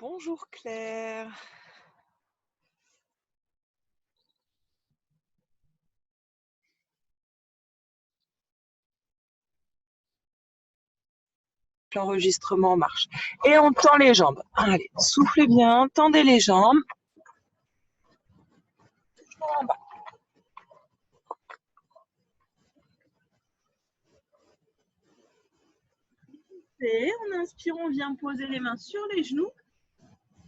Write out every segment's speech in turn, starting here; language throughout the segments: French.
Bonjour Claire. L'enregistrement marche. Et on tend les jambes. Allez, soufflez bien, tendez les jambes. Toujours en bas. Et on inspire, on vient poser les mains sur les genoux.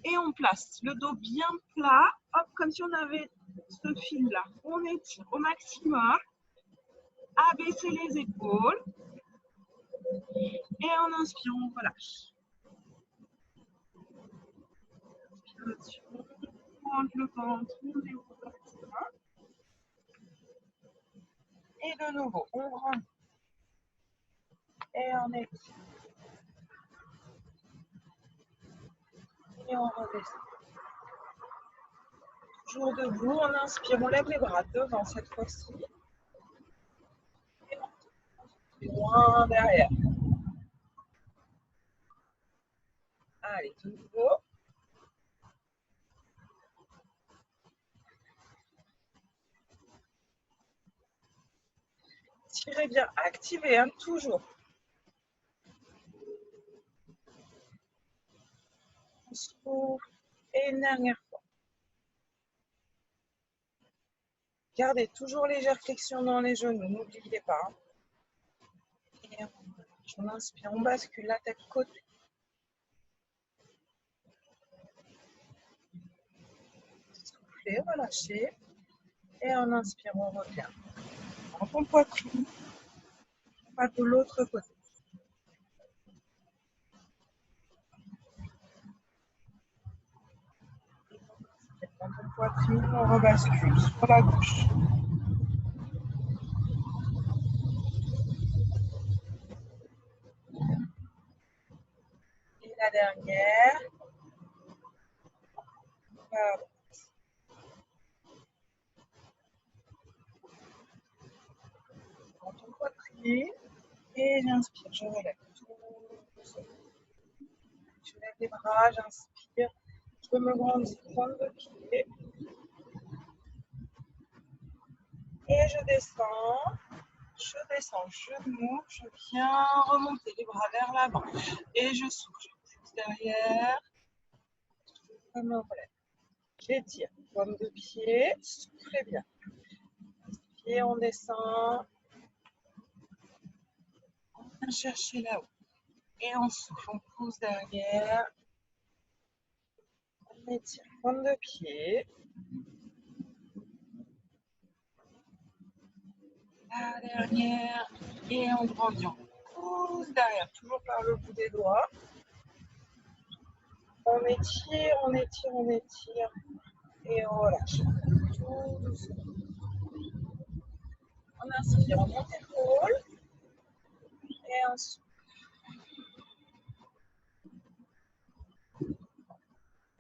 Et on place le dos bien plat. Hop, comme si on avait ce fil-là. On étire au maximum. Abaissez les épaules. Et en inspirant, on relâche. Inspiration, on rentre le ventre, on déroule le bassin. Et de nouveau, on rentre. Et on étire. Et on redescend. Toujours debout, on inspire, on lève les bras devant cette fois-ci. Et loin derrière. Allez, de nouveau. Tirez bien, activez, hein, toujours. On souffle. Et une dernière fois. Gardez toujours légère flexion dans les genoux, n'oubliez pas. Hein. Et on inspire, on bascule la tête côté. Soufflez, relâchez. Et en inspire, on revient. En ton poitrine, on va de l'autre côté. Dans ton poitrine, on rebascule sur la gauche. Et la dernière. Dans ton poitrine. Et j'inspire, je relève. Je lève les bras, j'inspire. Je me grandis, pointe de pied. Et je descends, genou, je viens remonter les bras vers l'avant. Et je souffle, je pousse derrière, je me relève. J'étire, pointe de pied, soufflez bien. Et on descend, on vient chercher là-haut. Et on souffle, on pousse derrière. On étire, pointe de pied. La dernière, et on grandit, on pousse derrière, toujours par le bout des doigts. On étire, on étire, on étire, et on relâche. Tout doucement. On inspire, on monte l'épaule, et on souffle.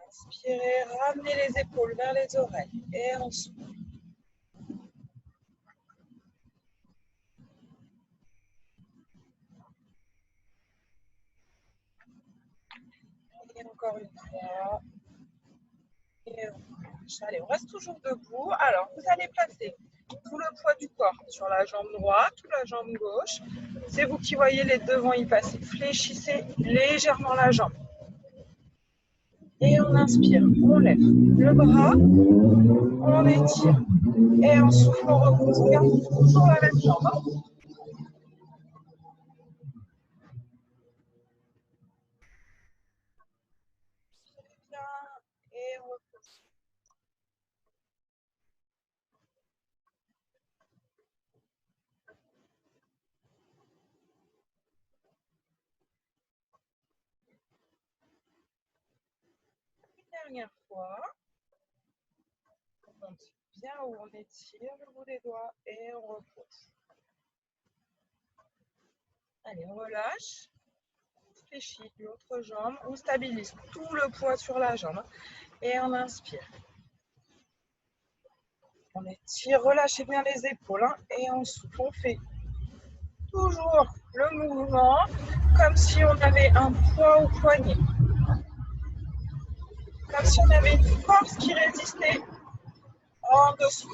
Inspirez, ramenez les épaules vers les oreilles, et on souffle. Et encore une fois. Et on relâche. Allez, on reste toujours debout. Alors, vous allez placer tout le poids du corps sur la jambe droite ou la jambe gauche. C'est vous qui voyez les devants y passer. Fléchissez légèrement la jambe. Et on inspire, on lève le bras, on étire. Et en souffle, on repose. On garde toujours la même jambe. Et on repose. Une dernière fois. On monte bien où on étire le bout des doigts et on repose. Allez, on relâche. On fléchit l'autre jambe. On stabilise tout le poids sur la jambe. Et on inspire. On étire, relâchez bien les épaules. Hein, et on souffle. On fait toujours le mouvement comme si on avait un poids au poignet. Comme si on avait une force qui résistait en dessous.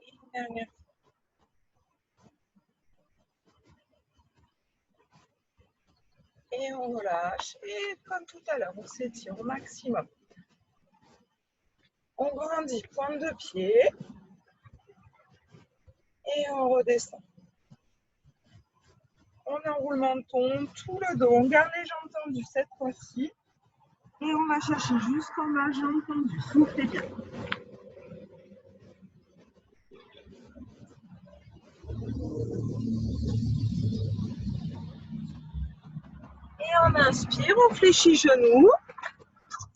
Une dernière. Et on relâche. Et comme tout à l'heure, on s'étire au maximum. On grandit pointe de pied. Et on redescend. On enroule le menton, tout le dos. On garde les jambes tendues cette fois-ci. Et on va chercher jusqu'en bas, jambes tendues. Soufflez bien. Et on inspire, on fléchit genoux.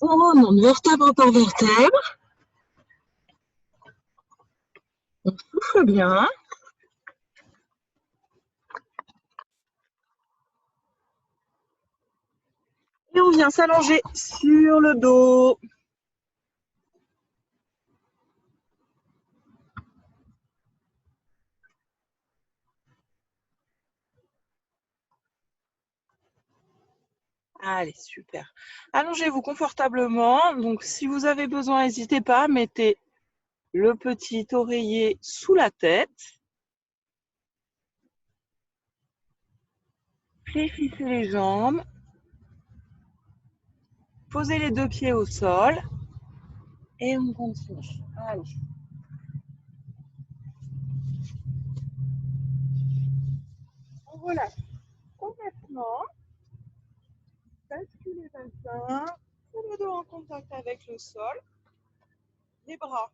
On remonte vertèbre par vertèbre. On souffle bien. Et on vient s'allonger sur le dos. Allez, super. Allongez-vous confortablement. Donc, si vous avez besoin, n'hésitez pas, mettez le petit oreiller sous la tête. Fléchissez les jambes. Posez les deux pieds au sol. Et on continue. Allez. On relâche complètement. Basculez le bassin. Tout le dos en contact avec le sol. Les bras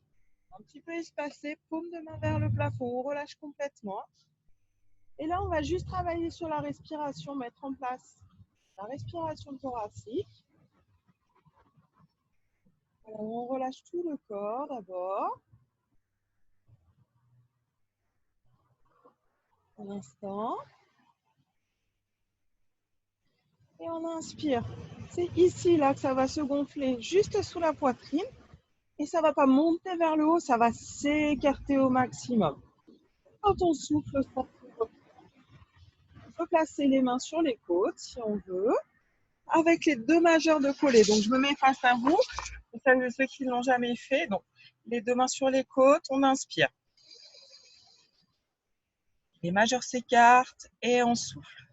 un petit peu espacés. Paume de main vers le plafond. On relâche complètement. Et là, on va juste travailler sur la respiration. Mettre en place la respiration thoracique. Alors, on relâche tout le corps d'abord. Un instant. Et on inspire. C'est ici là que ça va se gonfler juste sous la poitrine. Et ça ne va pas monter vers le haut, ça va s'écarter au maximum. Quand on souffle, on peut placer les mains sur les côtes si on veut, avec les deux majeurs de collet. Donc je me mets face à vous, pour celles et ceux qui ne l'ont jamais fait. Donc les deux mains sur les côtes, on inspire. Les majeurs s'écartent et on souffle.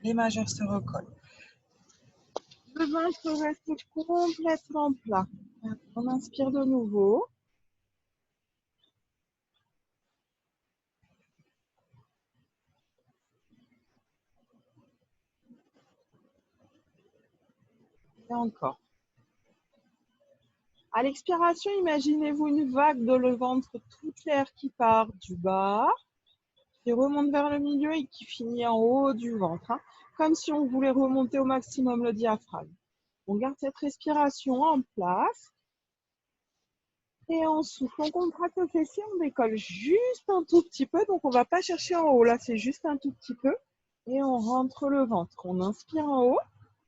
Les majeurs se recollent. Le ventre reste complètement plat. On inspire de nouveau. Et encore. À l'expiration, imaginez-vous une vague de le ventre tout clair qui part du bas, qui remonte vers le milieu et qui finit en haut du ventre, hein, comme si on voulait remonter au maximum le diaphragme. On garde cette respiration en place et on souffle. On contracte le fessier, on décolle juste un tout petit peu, donc on ne va pas chercher en haut, là c'est juste un tout petit peu. Et on rentre le ventre. On inspire en haut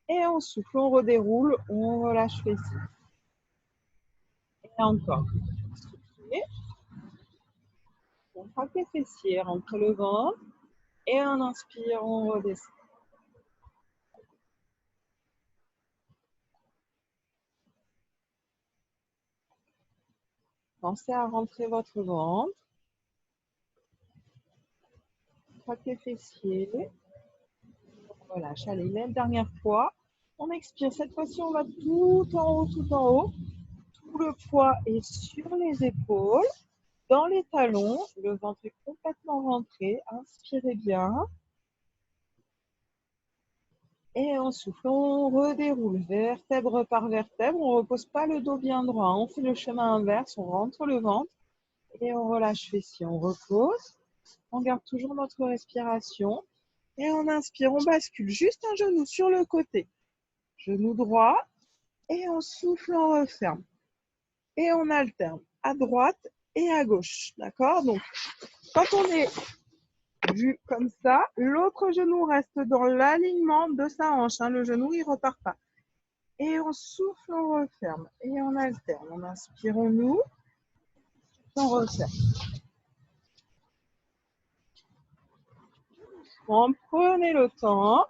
et on souffle, on redéroule, on relâche le fessier. Et encore. Soufflez. On contracte les fessiers, rentre le ventre et on inspire, on redescend. Pensez à rentrer votre ventre. Contracte les fessiers. On relâche. Allez, la dernière fois. On expire. Cette fois-ci, on va tout en haut, tout en haut. Tout le poids est sur les épaules, dans les talons. Le ventre est complètement rentré. Inspirez bien. Et on souffle, on redéroule vertèbre par vertèbre. On ne repose pas le dos bien droit. On fait le chemin inverse. On rentre le ventre et on relâche fessier. On repose. On garde toujours notre respiration. Et on inspire, on bascule juste un genou sur le côté. Genou droit. Et on souffle, on referme. Et on alterne à droite et à gauche. D'accord? Donc, quand on est vu comme ça, l'autre genou reste dans l'alignement de sa hanche. Hein. Le genou, il ne repart pas. Et on souffle, on referme. Et on alterne. On inspire, on ouvre. On referme. doucement, prenez le temps.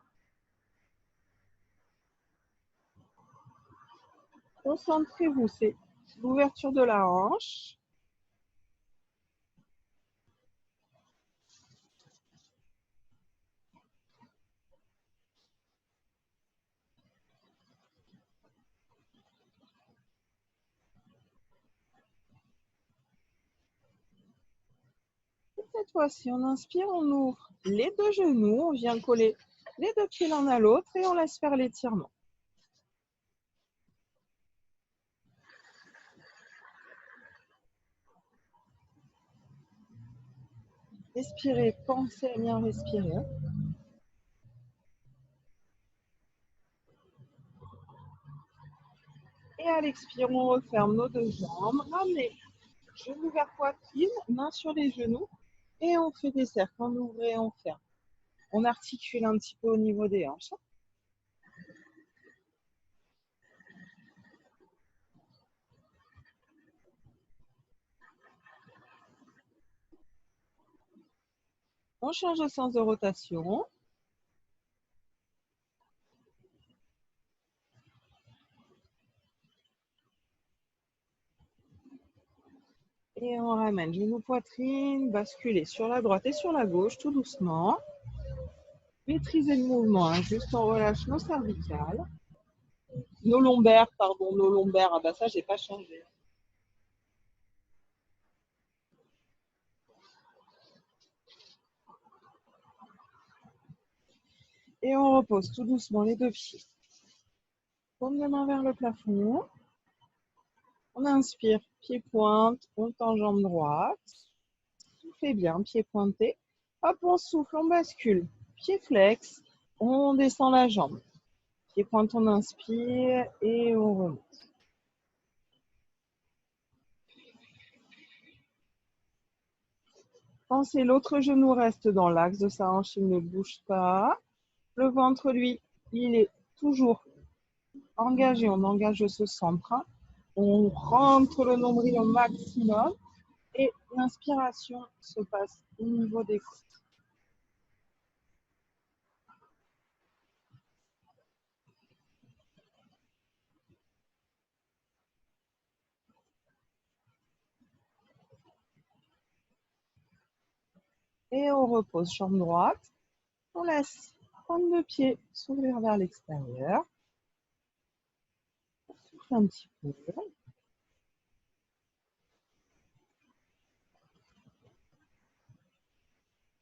Concentrez-vous, c'est l'ouverture de la hanche. Et cette fois-ci, on inspire, on ouvre les deux genoux, on vient coller les deux pieds l'un à l'autre et on laisse faire l'étirement. Respirez, pensez à bien respirer. Et à l'expire, on referme nos deux jambes. Ramenez genoux vers poitrine, mains sur les genoux. Et on fait des cercles, on ouvre et on ferme. On articule un petit peu au niveau des hanches. On change de sens de rotation. Et on ramène genou poitrine, basculez sur la droite et sur la gauche, tout doucement. Maîtrisez le mouvement, hein, juste on relâche nos cervicales. Nos lombaires, pardon, nos lombaires. Ah bah ça, j'ai pas changé. Et on repose tout doucement les deux pieds. Paume de main vers le plafond. On inspire, pied pointe, on tend jambe droite. Soufflez bien, pied pointé. Hop, on souffle, on bascule. Pied flex, on descend la jambe. Pied pointe, on inspire et on remonte. Pensez, l'autre genou reste dans l'axe de sa hanche, il ne bouge pas. Le ventre, lui, il est toujours engagé, on engage ce centre. On rentre le nombril au maximum et l'inspiration se passe au niveau des côtes. Et on repose jambe droite. On laisse prendre le pied, s'ouvrir vers l'extérieur. On souffle un petit peu.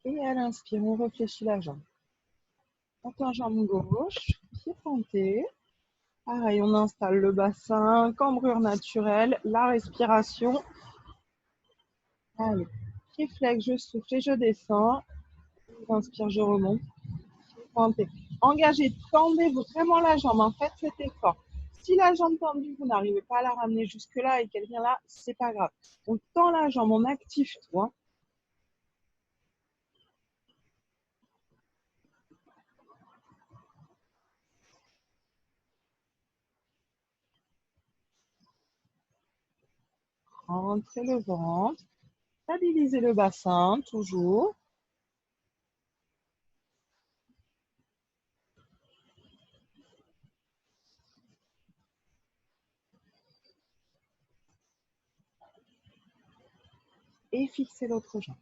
Et à l'inspire, on réfléchit la jambe. On tend jambe gauche, pied pointé. Pareil, on installe le bassin, cambrure naturelle, la respiration. Allez, pied flex, je souffle et je descends. J'inspire, je remonte. Pointez. Engagez, tendez vraiment la jambe. En fait, cet effort. Si la jambe tendue, vous n'arrivez pas à la ramener jusque-là et qu'elle vient là, c'est pas grave. On tend la jambe, on active tout. Hein. Rentrez le ventre. Stabilisez le bassin, toujours. Et fixez l'autre jambe.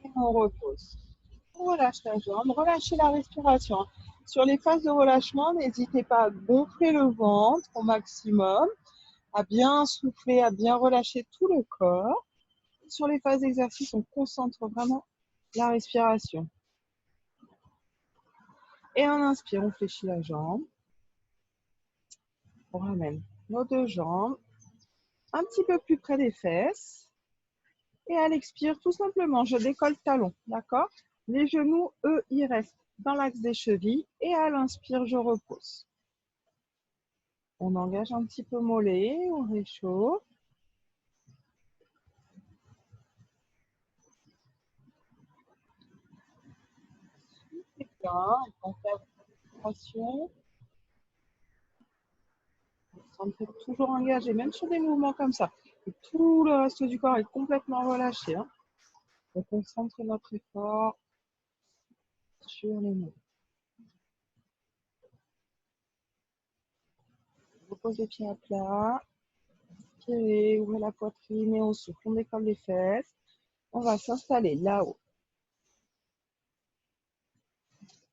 Et on repose. On relâche la jambe, relâchez la respiration. Sur les phases de relâchement, n'hésitez pas à gonfler le ventre au maximum, à bien souffler, à bien relâcher tout le corps. Sur les phases d'exercice, on concentre vraiment la respiration. Et on inspire, on fléchit la jambe. On ramène nos deux jambes un petit peu plus près des fesses. Et à l'expire, tout simplement, je décolle talon, d'accord? Les genoux, eux, ils restent dans l'axe des chevilles. Et à l'inspire, je repose. On engage un petit peu mollet, on réchauffe. C'est bien, on fait la respiration. Rentrez toujours engagé, même sur des mouvements comme ça. Et tout le reste du corps est complètement relâché. Hein. On concentre notre effort sur les mots. On pose les pieds à plat. Inspirez, ouvrez la poitrine et on souffle. On décolle les fesses. On va s'installer là-haut.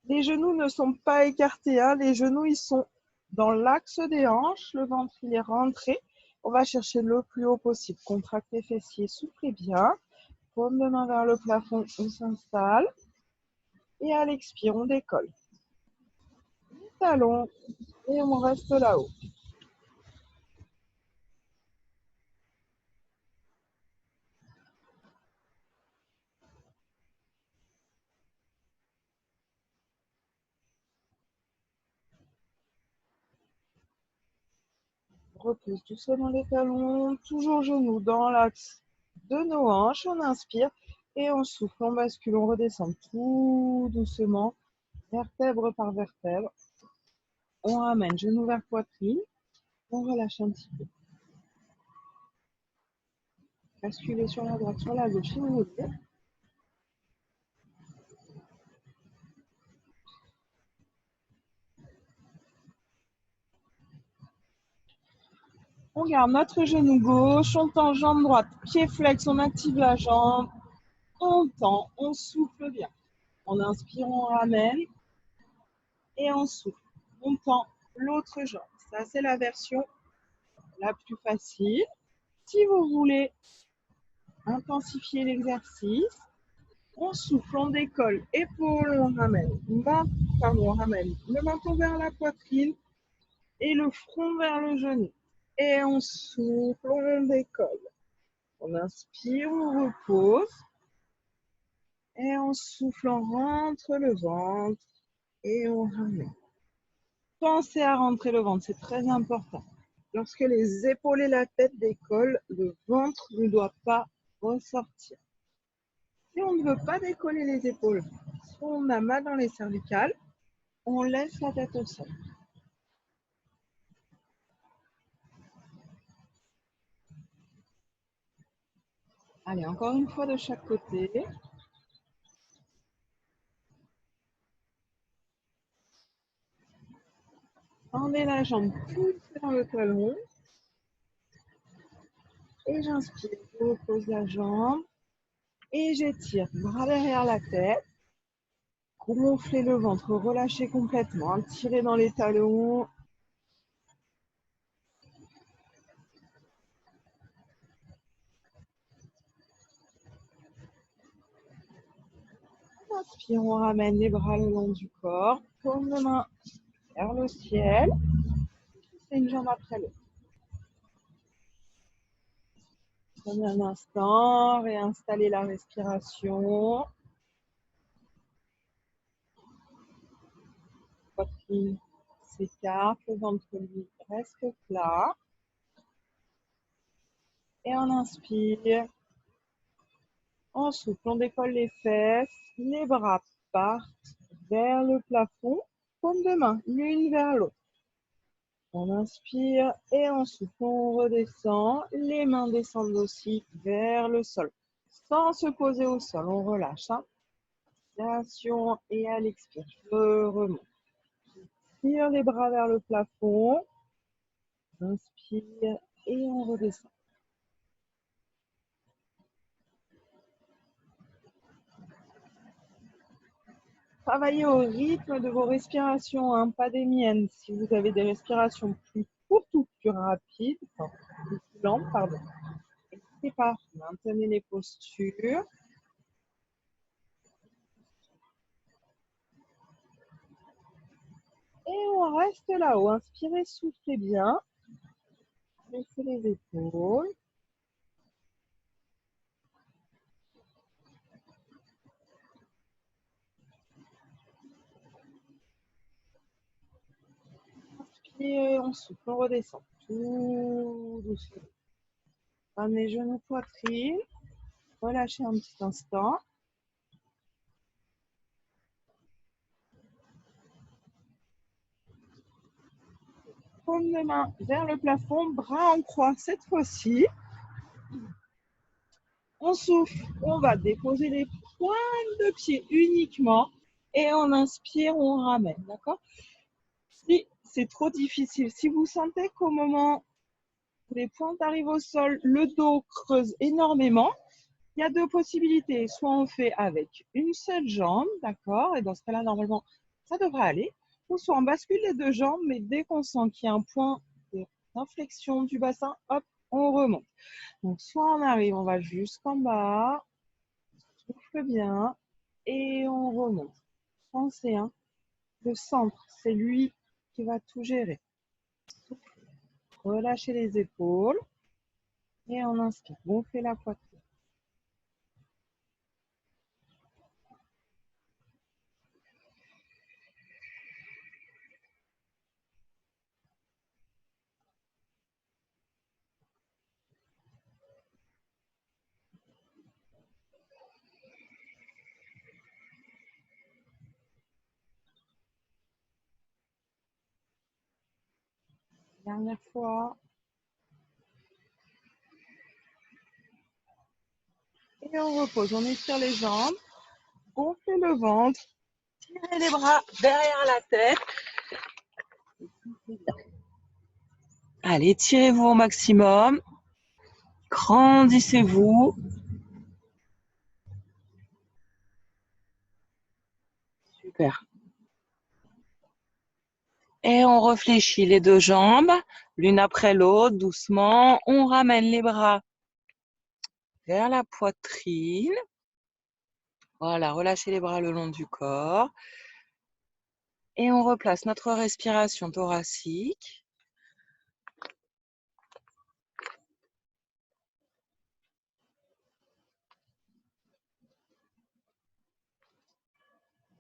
Les genoux ne sont pas écartés. Hein. Les genoux, ils sont dans l'axe des hanches. Le ventre, il est rentré. On va chercher le plus haut possible. Contractez les fessiers, soufflez bien. Paume de main vers le plafond, on s'installe. Et à l'expire, on décolle. Les talons et on reste là-haut. Repousse doucement les talons, toujours genoux dans l'axe de nos hanches. On inspire et on souffle, on bascule, on redescend tout doucement, vertèbre par vertèbre. On ramène genoux vers poitrine, on relâche un petit peu. Basculez sur la droite, sur la gauche si vous voulez. On garde notre genou gauche, on tend jambe droite, pied flex, on active la jambe, on tend, on souffle bien. On inspire, on ramène et on souffle. On tend l'autre jambe. Ça, c'est la version la plus facile. Si vous voulez intensifier l'exercice, on souffle, on décolle, épaules, on ramène, on ramène le menton vers la poitrine et le front vers le genou. Et on souffle, on décolle. On inspire, on repose. Et on souffle, on rentre le ventre et on ramène. Pensez à rentrer le ventre, c'est très important. Lorsque les épaules et la tête décollent, le ventre ne doit pas ressortir. Si on ne veut pas décoller les épaules, si on a mal dans les cervicales, on laisse la tête au sol. Allez, encore une fois de chaque côté. Tendez la jambe, poussez dans le talon. Et j'inspire, je repose la jambe. Et j'étire, bras derrière la tête. Gonflez le ventre, relâchez complètement. Tirez dans les talons. Inspire, on ramène les bras le long du corps. Paume de main vers le ciel. C'est une jambe après l'autre. Prenez un instant, réinstallez la respiration. Poitrine s'écarte, le ventre lui reste plat. Et on inspire. On souffle, on décolle les fesses. Les bras partent vers le plafond. Paume de main, l'une vers l'autre. On inspire et on souffle, on redescend. Les mains descendent aussi vers le sol. Sans se poser au sol, on relâche. Hein. Inspiration et à l'expire, je remonte. Tire les bras vers le plafond. Inspire et on redescend. Travaillez au rythme de vos respirations, hein, pas des miennes. Si vous avez des respirations plus courtes ou plus rapides, enfin, plus lentes, pardon, n'hésitez pas. Maintenez les postures. Et on reste là-haut. Inspirez, soufflez bien. Baissez les épaules. Inspirez, on souffle, on redescend. Tout doucement. Ramenez genoux, poitrine. Relâchez un petit instant. paume de main vers le plafond, bras en croix cette fois-ci. On souffle, on va déposer les pointes de pied uniquement et on inspire, on ramène, d'accord? Si c'est trop difficile, si vous sentez qu'au moment où les pointes arrivent au sol, le dos creuse énormément, il y a deux possibilités. Soit on fait avec une seule jambe, d'accord? Et dans ce cas-là, normalement, ça devrait aller. Ou soit on bascule les deux jambes, mais dès qu'on sent qu'il y a un point d'inflexion du bassin, hop, on remonte. Donc, soit on arrive, on va jusqu'en bas, on souffle bien et on remonte. Pensez, hein, le centre, c'est lui qui va tout gérer. Relâchez les épaules et on inspire. Gonflez la poitrine. Dernière fois. Et on repose. On étire les jambes. Gonflez le ventre. Tirez les bras derrière la tête. Allez, tirez-vous au maximum. Grandissez-vous. Super. Et on réfléchit les deux jambes, l'une après l'autre, doucement. On ramène les bras vers la poitrine. Voilà, relâchez les bras le long du corps. Et on replace notre respiration thoracique.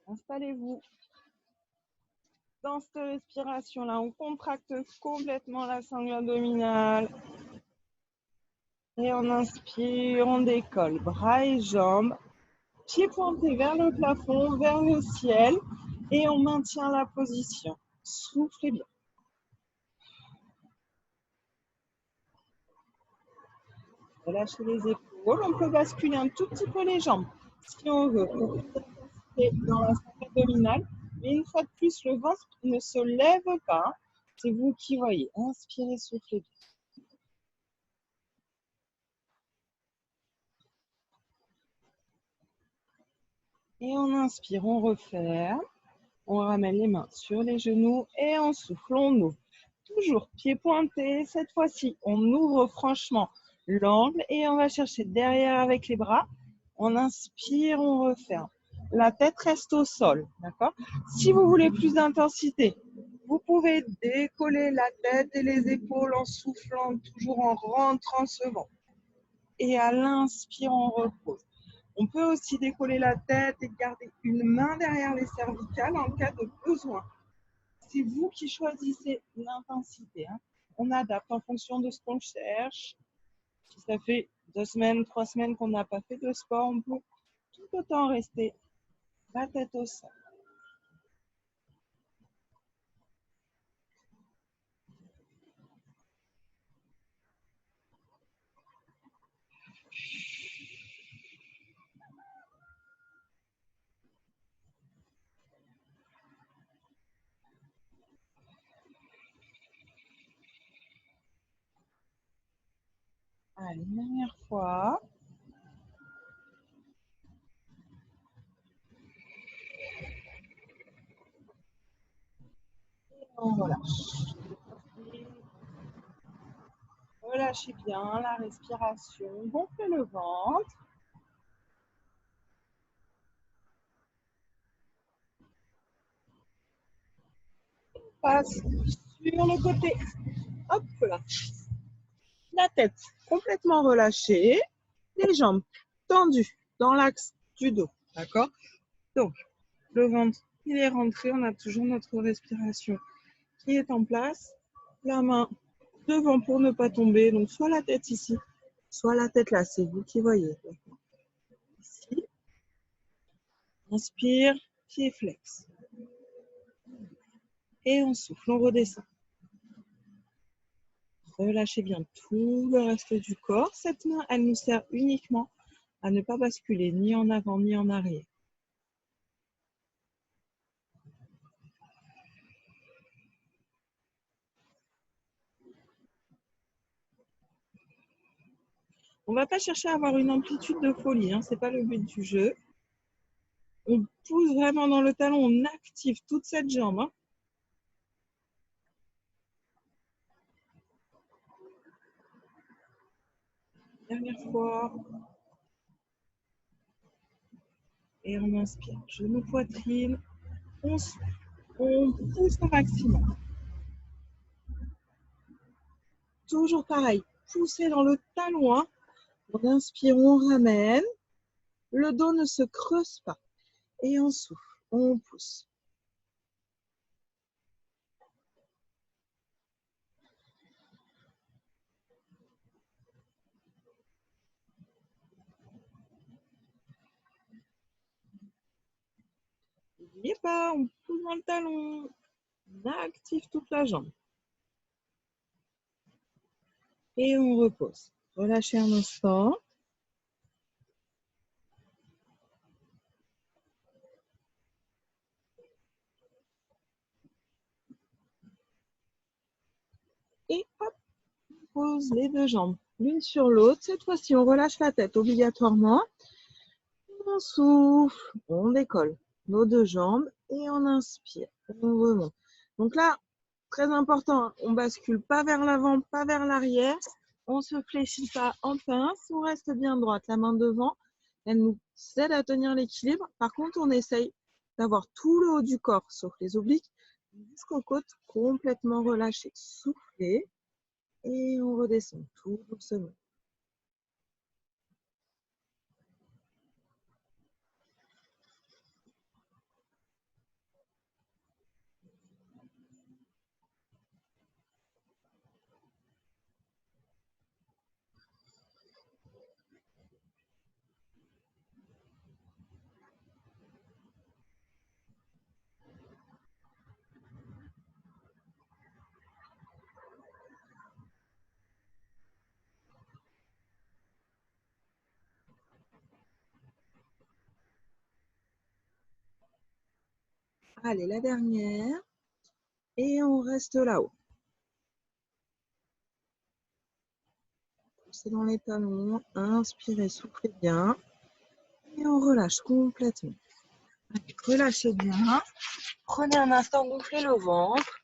Installez-vous dans cette respiration-là. On contracte complètement la sangle abdominale. Et on inspire, on décolle, bras et jambes. Pieds pointés vers le plafond, vers le ciel. Et on maintient la position. Soufflez bien. Relâchez les épaules. On peut basculer un tout petit peu les jambes si on veut. Dans la sangle abdominale. Mais une fois de plus, le ventre ne se lève pas. C'est vous qui voyez. Inspirez, soufflez bien. Et on inspire, on referme. On ramène les mains sur les genoux et on souffle, on ouvre. Toujours pieds pointés. Cette fois-ci, on ouvre franchement l'angle et on va chercher derrière avec les bras. On inspire, on referme. La tête reste au sol, d'accord? Si vous voulez plus d'intensité, vous pouvez décoller la tête et les épaules en soufflant, toujours en rentrant ce vent. Et à l'inspire, on repose. On peut aussi décoller la tête et garder une main derrière les cervicales en cas de besoin. C'est vous qui choisissez l'intensité, hein. On adapte en fonction de ce qu'on cherche. Si ça fait 2 semaines, 3 semaines qu'on n'a pas fait de sport, on peut tout autant rester la tête au sol. Allez, une dernière fois. Et on relâche. Relâchez bien la respiration. Gonflez le ventre. Passe sur le côté. Hop là. La tête complètement relâchée. Les jambes tendues dans l'axe du dos. D'accord? Donc, le ventre, il est rentré. On a toujours notre respiration qui est en place. La main devant pour ne pas tomber. Donc, soit la tête ici, soit la tête là. C'est vous qui voyez. Ici. Inspire, pied flex. Et on souffle, on redescend. Relâchez bien tout le reste du corps. Cette main, elle nous sert uniquement à ne pas basculer ni en avant ni en arrière. On ne va pas chercher à avoir une amplitude de folie, hein, ce n'est pas le but du jeu. On pousse vraiment dans le talon, on active toute cette jambe. Hein. Dernière fois. Et on inspire. Genou, poitrine. On pousse au maximum. Toujours pareil. Pousser dans le talon. Hein. On inspire, on ramène. Le dos ne se creuse pas. Et on souffle. On pousse. N'oubliez pas, on pousse dans le talon. On active toute la jambe. Et on repose. Relâchez un instant. Et hop, on pose les deux jambes l'une sur l'autre. Cette fois-ci, on relâche la tête obligatoirement. On souffle, on décolle nos deux jambes et on inspire. On remonte. Donc là, très important, on ne bascule pas vers l'avant, pas vers l'arrière. On ne se fléchit pas en pince. On reste bien droite, la main devant. Elle nous aide à tenir l'équilibre. Par contre, on essaye d'avoir tout le haut du corps, sauf les obliques, jusqu'aux côtes complètement relâchées. Soufflez et on redescend tout doucement. Allez, la dernière. Et on reste là-haut. Poussez dans les talons, inspirez, soufflez bien. Et on relâche complètement. Allez, relâchez bien. Prenez un instant, gonflez le ventre.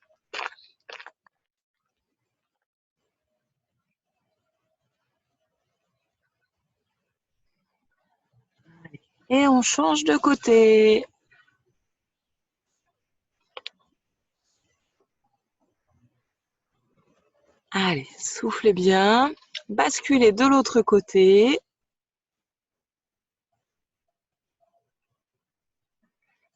Et on change de côté. Allez, soufflez bien. Basculez de l'autre côté.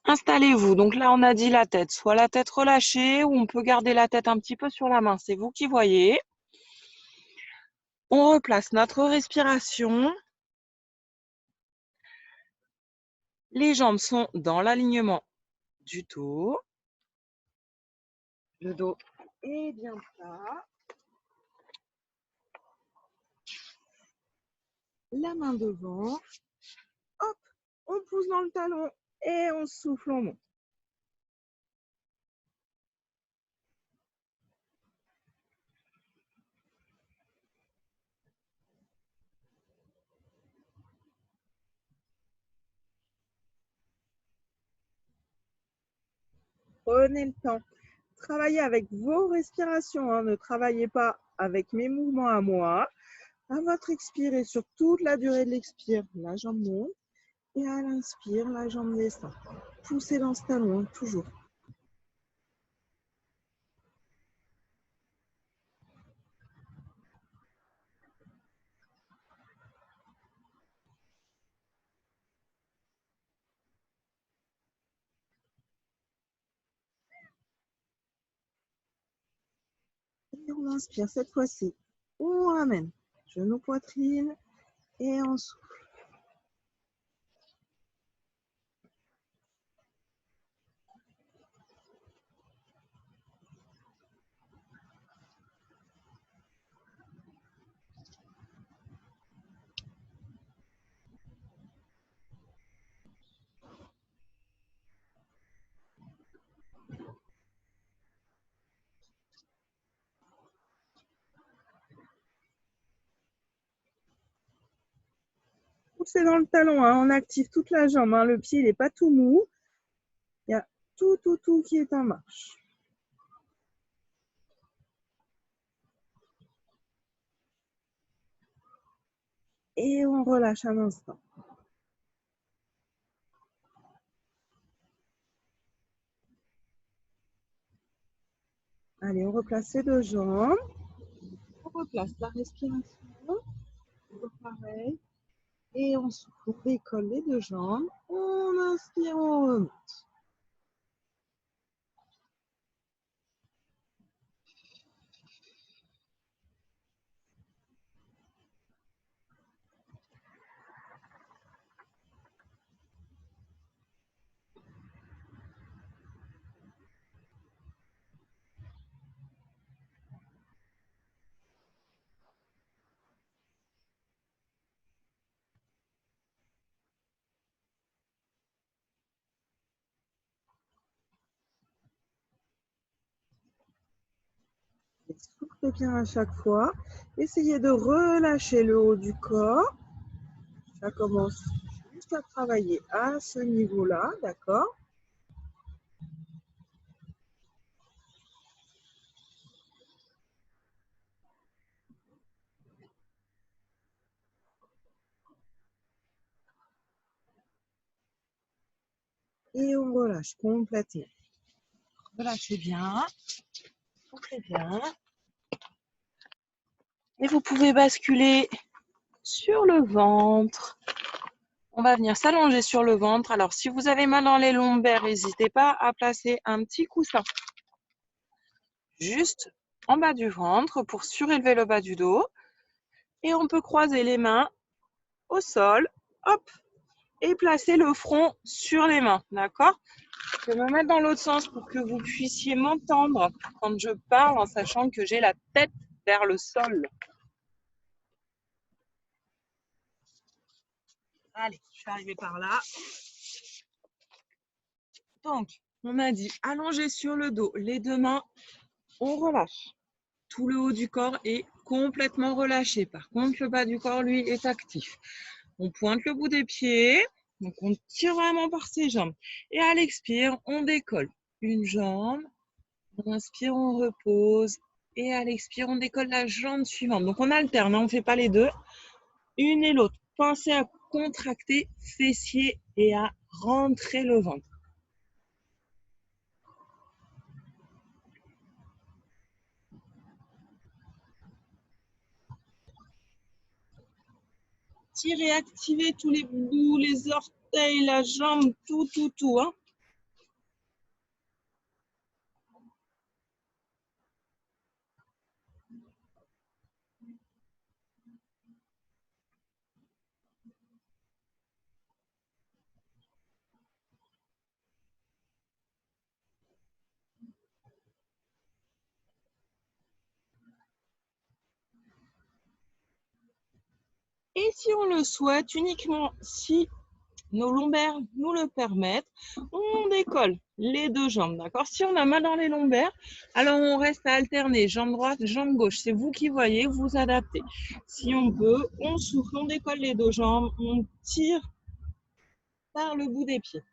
Installez-vous. Donc là, on a dit la tête. Soit la tête relâchée ou on peut garder la tête un petit peu sur la main. C'est vous qui voyez. On replace notre respiration. Les jambes sont dans l'alignement du dos. Le dos est bien plat. La main devant. Hop, on pousse dans le talon et on souffle, on monte. Prenez le temps. Travaillez avec vos respirations. Hein. Ne travaillez pas avec mes mouvements à moi. À votre expire et sur toute la durée de l'expire, la jambe monte. Et à l'inspire, la jambe descend. Poussez dans ce talon, toujours. Et on inspire cette fois-ci. On ramène. Genou, poitrine. Et on souffle. c'est dans le talon, hein. On active toute la jambe, hein. Le pied, il n'est pas tout mou. Il y a tout qui est en marche. Et on relâche un instant. Allez, on replace les deux jambes. On replace la respiration. Pareil. Et on souffle, on décolle les deux jambes. On inspire, on remonte. Souffle bien à chaque fois. Essayez de relâcher le haut du corps. Ça commence juste à travailler à ce niveau-là, d'accord? Et on relâche complètement. Relâchez bien. Soufflez bien. Et vous pouvez basculer sur le ventre. On va venir s'allonger sur le ventre. Alors, si vous avez mal dans les lombaires, n'hésitez pas à placer un petit coussin juste en bas du ventre pour surélever le bas du dos. Et on peut croiser les mains au sol. Hop, et placer le front sur les mains, d'accord? Je vais me mettre dans l'autre sens pour que vous puissiez m'entendre quand je parle en sachant que j'ai la tête vers le sol. Allez, je suis arrivée par là. Donc, on a dit allonger sur le dos, les deux mains, on relâche. Tout le haut du corps est complètement relâché. Par contre, le bas du corps, lui, est actif. On pointe le bout des pieds, donc on tire vraiment par ses jambes. Et à l'expire, on décolle une jambe, on inspire, on repose. Et à l'expire, on décolle la jambe suivante. Donc on alterne, on ne fait pas les deux, une et l'autre. Pensez à contracter fessiers et à rentrer le ventre. Tirez, activez tous les bouts, les orteils, la jambe, tout. Hein. Et si on le souhaite, uniquement si nos lombaires nous le permettent, on décolle les deux jambes, d'accord? Si on a mal dans les lombaires, alors on reste à alterner jambe droite, jambe gauche. C'est vous qui voyez, vous adaptez. Si on peut, on souffle, on décolle les deux jambes, on tire par le bout des pieds.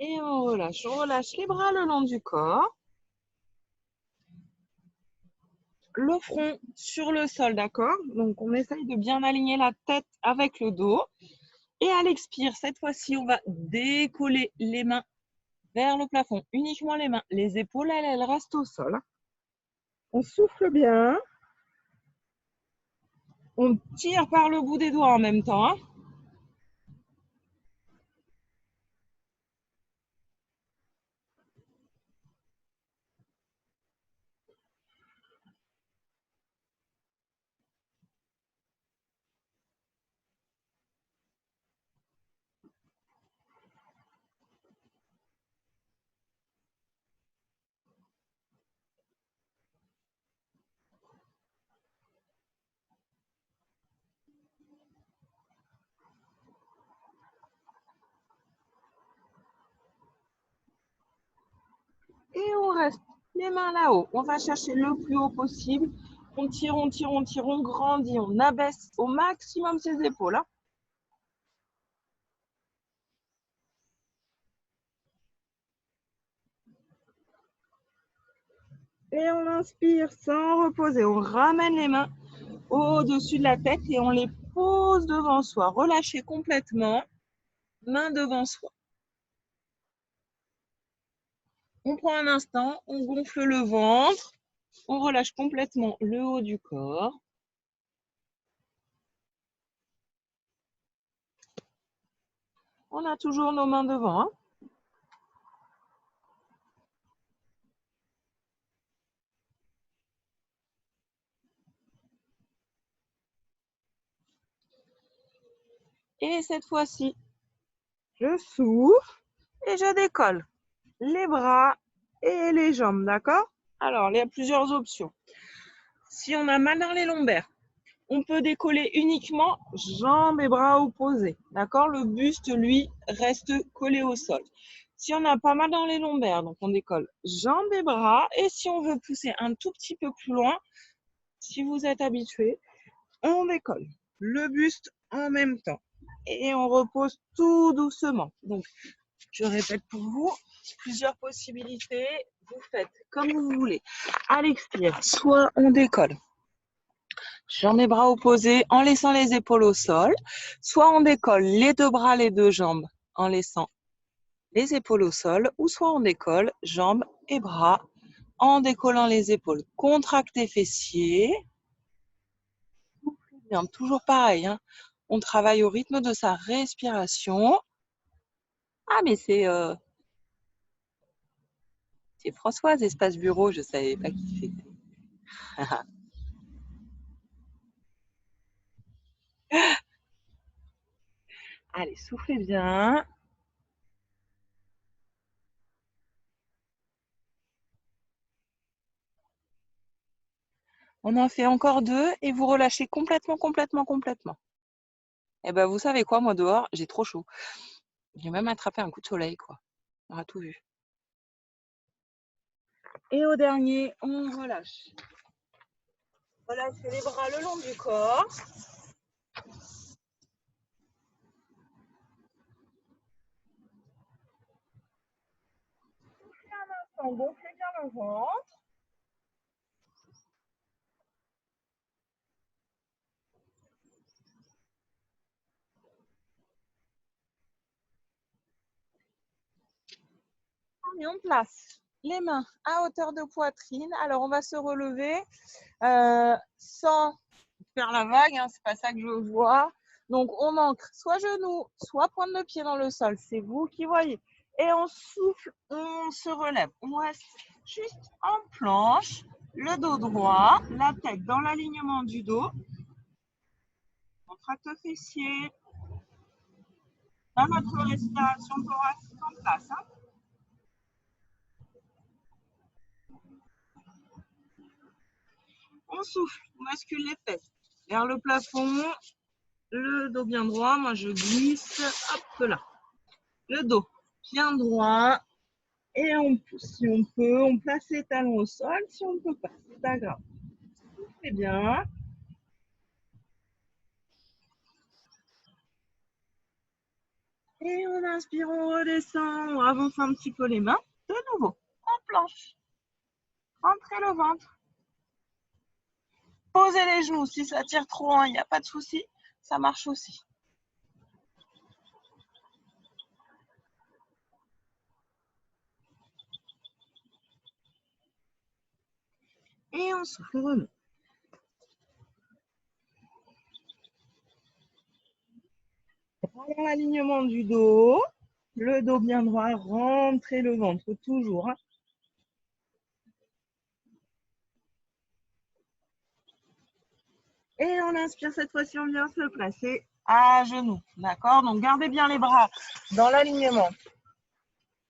Et on relâche les bras le long du corps. Le front sur le sol, d'accord? Donc, on essaye de bien aligner la tête avec le dos. Et à l'expire, cette fois-ci, on va décoller les mains vers le plafond. Uniquement les mains. Les épaules, elles restent au sol. On souffle bien. On tire par le bout des doigts en même temps. Hein. Et on reste les mains là-haut. On va chercher le plus haut possible. On tire, on tire, on tire, on grandit, on abaisse au maximum ses épaules. Hein. Et on inspire sans reposer. On ramène les mains au-dessus de la tête et on les pose devant soi. Relâchez complètement, main devant soi. On prend un instant, on gonfle le ventre, on relâche complètement le haut du corps. On a toujours nos mains devant. Hein. Et cette fois-ci, je souffle et je décolle les bras et les jambes, d'accord? Alors, il y a plusieurs options. Si on a mal dans les lombaires, on peut décoller uniquement jambes et bras opposés, d'accord? Le buste, lui, reste collé au sol. Si on a pas mal dans les lombaires, donc on décolle jambes et bras. Et si on veut pousser un tout petit peu plus loin, si vous êtes habitué, on décolle le buste en même temps. Et on repose tout doucement. Donc, je répète pour vous, plusieurs possibilités. Vous faites comme vous voulez. À l'expire, soit on décolle jambes et bras opposés en laissant les épaules au sol, soit on décolle les deux bras, les deux jambes en laissant les épaules au sol, ou soit on décolle jambes et bras en décollant les épaules. Contractez fessiers. Bien, toujours pareil, hein. On travaille au rythme de sa respiration. Ah, mais c'est Françoise, Espace Bureau, je ne savais pas qui c'était. Allez, soufflez bien. On en fait encore deux et vous relâchez complètement, complètement, complètement. Et ben, vous savez quoi, moi dehors, j'ai trop chaud. J'ai même attrapé un coup de soleil, quoi. On a tout vu. Et au dernier, on relâche. Relâchez les bras le long du corps. Soufflez un instant, gonflez bien le ventre. Et on place les mains à hauteur de poitrine. Alors, on va se relever sans faire la vague, hein, c'est pas ça que je vois. Donc, on ancre soit genou, soit pointe de pied dans le sol. C'est vous qui voyez. Et on souffle, on se relève. On reste juste en planche, le dos droit, la tête dans l'alignement du dos. Contracte fessier. Dans notre respiration thoracique en place. Hein. On souffle, on bascule les fesses vers le plafond, le dos bien droit. Moi, je glisse, hop là. Le dos bien droit. Et on pousse, si on peut, on place les talons au sol. Si on ne peut pas, c'est pas grave. Soufflez bien. Et on inspire, on redescend, on avance un petit peu les mains. De nouveau, en planche. Rentrez le ventre. Posez les genoux. Si ça tire trop loin, il n'y a pas de souci. Ça marche aussi. Et on souffle, on remonte. Dans l'alignement du dos, le dos bien droit, rentrez le ventre toujours. Hein. Et on inspire, cette fois-ci, on vient se placer à genoux. D'accord? Donc, gardez bien les bras dans l'alignement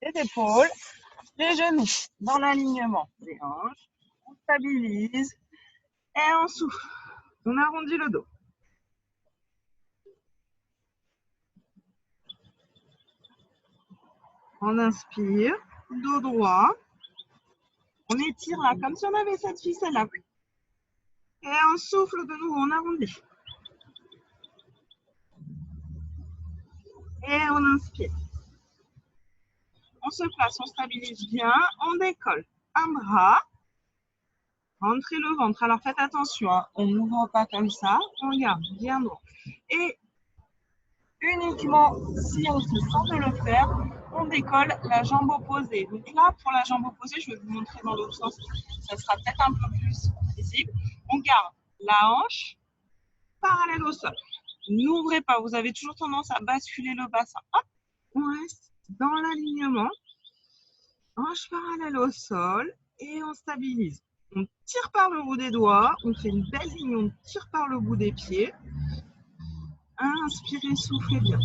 des épaules, les genoux dans l'alignement des hanches. On stabilise et on souffle. On arrondit le dos. On inspire, dos droit. On étire là, comme si on avait cette ficelle là. Et on souffle de nouveau, on arrondit. Et on inspire. On se place, on stabilise bien, on décolle. Un bras, rentrez le ventre. Alors faites attention, hein, on n'ouvre pas comme ça, on garde bien droit. Et uniquement si on se sent de le faire, on décolle la jambe opposée. Donc là, pour la jambe opposée, je vais vous montrer dans l'autre sens, ça sera peut-être un peu plus visible. On garde la hanche parallèle au sol. N'ouvrez pas, vous avez toujours tendance à basculer le bassin. Hop, on reste dans l'alignement. Hanche parallèle au sol et on stabilise. On tire par le bout des doigts, on fait une belle ligne, on tire par le bout des pieds. Inspirez, soufflez bien.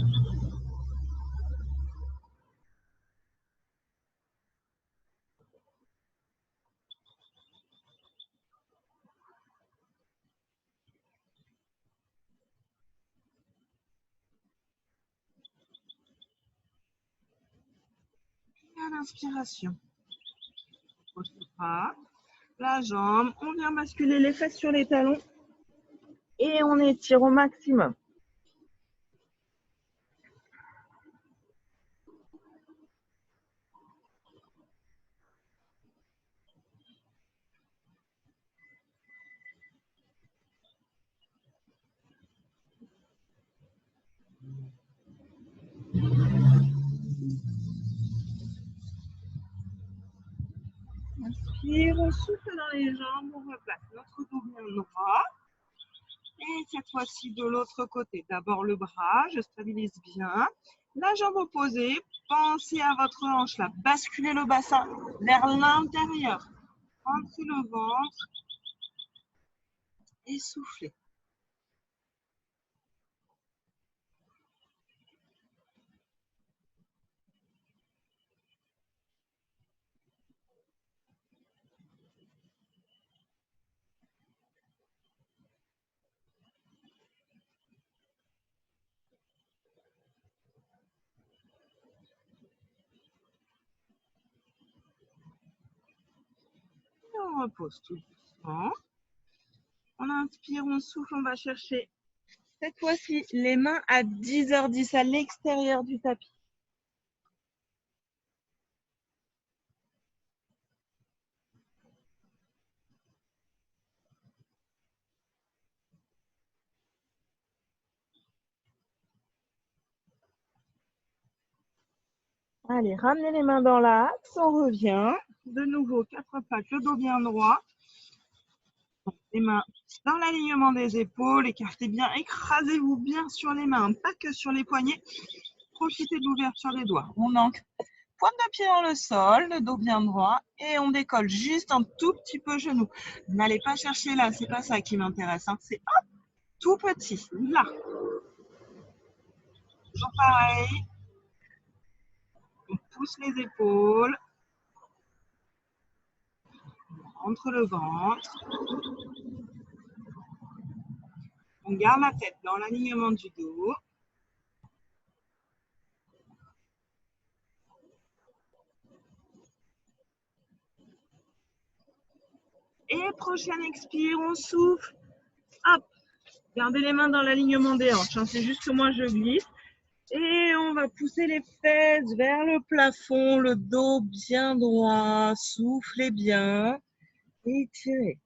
Et à l'inspiration, votre bras, la jambe, on vient basculer les fesses sur les talons et on étire au maximum. Inspire, on souffle dans les jambes, on replace notre dos bien droit. Et cette fois-ci de l'autre côté. D'abord le bras, je stabilise bien. La jambe opposée, pensez à votre hanche là. Basculez le bassin vers l'intérieur. Rentrez le ventre et soufflez. Et on repose tout doucement. On inspire, on souffle, on va chercher cette fois-ci les mains à 10h10 à l'extérieur du tapis. Allez, ramenez les mains dans l'axe, on revient. De nouveau, 4 pattes, le dos bien droit. Les mains dans l'alignement des épaules, écartez bien, écrasez-vous bien sur les mains, pas que sur les poignets. Profitez de l'ouverture des doigts. On ancre pointe de pied dans le sol, le dos bien droit et on décolle juste un tout petit peu genou. N'allez pas chercher là, c'est pas ça qui m'intéresse. Hein. C'est hop, tout petit, là. Toujours pareil. On pousse les épaules. On rentre le ventre. On garde la tête dans l'alignement du dos. Et prochaine expire, on souffle. Hop, gardez les mains dans l'alignement des hanches. Hein. C'est juste que moi, je glisse. Et on va pousser les fesses vers le plafond, le dos bien droit. Soufflez bien. Étirez.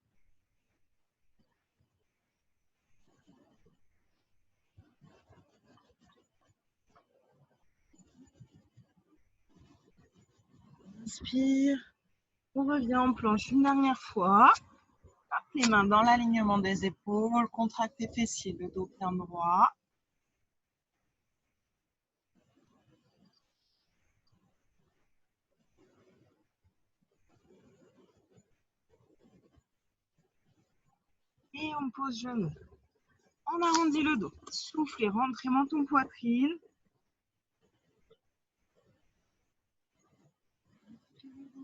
Inspire. On revient en planche une dernière fois. Hop, les mains dans l'alignement des épaules. Contractez fessiers, le dos bien droit. Et on pose genou. On arrondit le dos. Soufflez, rentrez menton poitrine.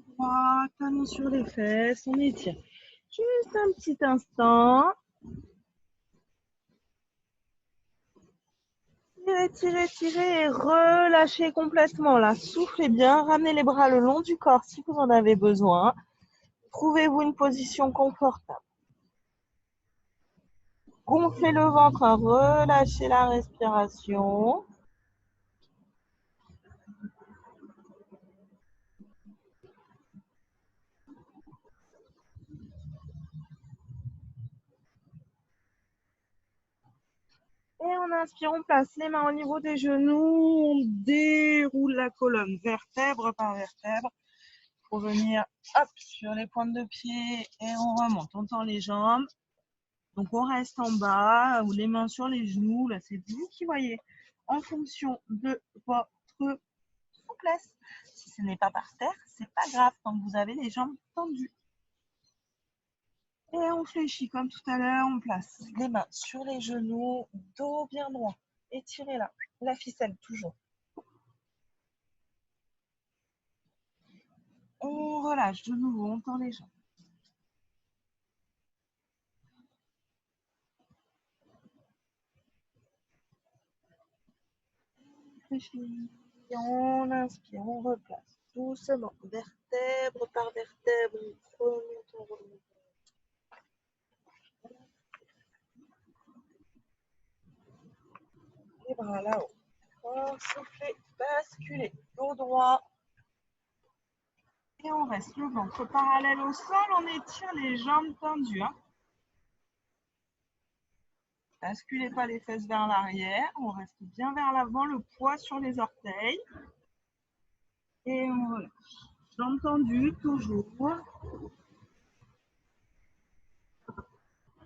Droit, talon sur les fesses. On étire. Juste un petit instant. Tirez, tirez, tirez et relâchez complètement. Là, soufflez bien. Ramenez les bras le long du corps si vous en avez besoin. Trouvez-vous une position confortable. Gonflez le ventre, relâchez la respiration. Et on inspire, on place les mains au niveau des genoux, on déroule la colonne vertèbre par vertèbre pour venir hop, sur les pointes de pied et on remonte, on tend les jambes. Donc on reste en bas ou les mains sur les genoux, là c'est vous qui voyez en fonction de votre souplesse. Si ce n'est pas par terre, c'est pas grave tant que vous avez les jambes tendues. Et on fléchit comme tout à l'heure, on place les mains sur les genoux, dos bien droit. Étirez la ficelle toujours. On relâche de nouveau, on tend les jambes. On inspire, on replace doucement, vertèbre par vertèbre, on remonte, on remonte. Les bras là-haut. On souffle, basculez, dos droit. Et on reste le ventre parallèle au sol, on étire les jambes tendues. Basculez pas les fesses vers l'arrière, on reste bien vers l'avant, le poids sur les orteils. Et on relâche. Jambes tendues, toujours.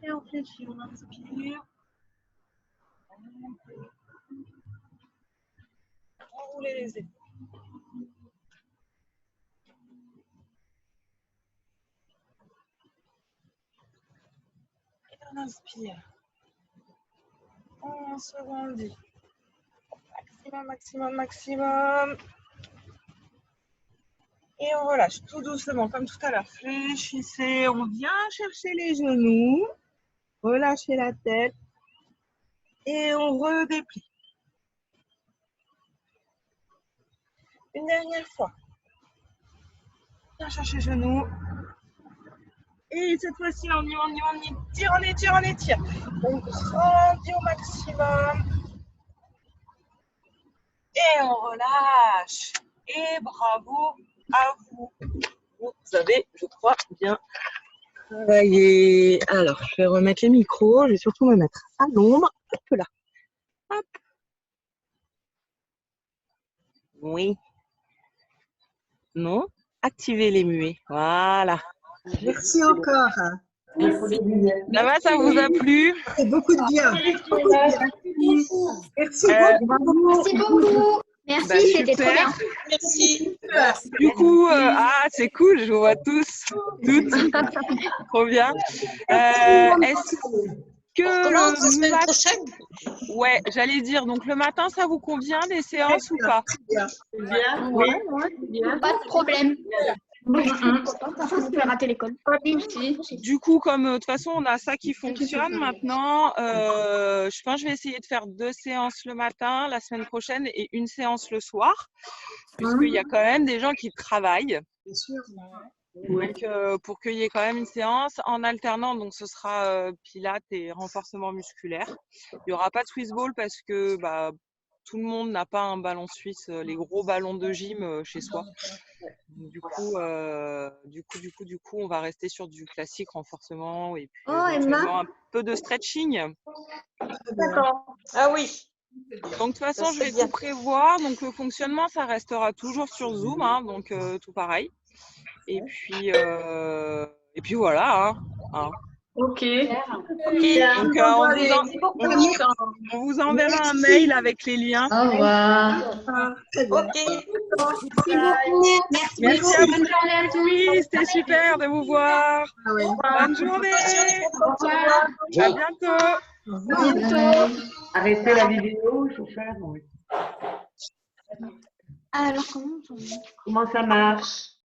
Et on fléchit, on inspire. Enroulez les épaules. Et on inspire. On se grandit. Maximum, maximum, maximum. Et on relâche tout doucement, comme tout à l'heure. Fléchissez, on vient chercher les genoux. Relâchez la tête. Et on redéplie. Une dernière fois. Viens chercher les genoux. Et cette fois-ci, on étire, on étire, on étire. On grandit au maximum. Et on relâche. Et bravo à vous. Vous avez, je crois, bien travaillé. Alors, je vais remettre les micros. Je vais surtout me mettre à l'ombre. Hop là. Hop. Oui. Non. Activez les muets. Voilà. Merci encore. Ça va, ça vous a plu? C'est beaucoup de bien. Merci beaucoup. Merci beaucoup. Merci, c'était trop bien. Merci. Du coup, c'est cool, je vous vois tous, toutes. Trop bien. Est-ce que la semaine prochaine? Ouais, j'allais dire, donc le matin, ça vous convient des séances ou pas? Bien. Oui, pas de problème. Je vais rater l'école. Du coup, comme de toute façon, on a ça qui fonctionne maintenant, je pense que je vais essayer de faire 2 séances le matin la semaine prochaine et une séance le soir, puisqu'il y a quand même des gens qui travaillent. Bien sûr. Donc, pour qu'il y ait quand même une séance en alternant, donc ce sera pilates et renforcement musculaire. Il n'y aura pas de Swiss ball parce que tout le monde n'a pas un ballon suisse, les gros ballons de gym chez soi. Du coup, on va rester sur du classique renforcement et puis éventuellement un peu de stretching. D'accord. Ah oui. Donc de toute façon, je vais tout prévoir. Donc le fonctionnement, ça restera toujours sur Zoom, donc tout pareil. Et puis voilà. Ok. Donc on vous enverra un mail avec les liens. Au revoir. Ok. Merci à vous. Oui, c'était super de vous voir. Bonne journée. Au revoir. À bientôt. Arrêtez la vidéo, il faut faire. Alors, comment Comment ça marche?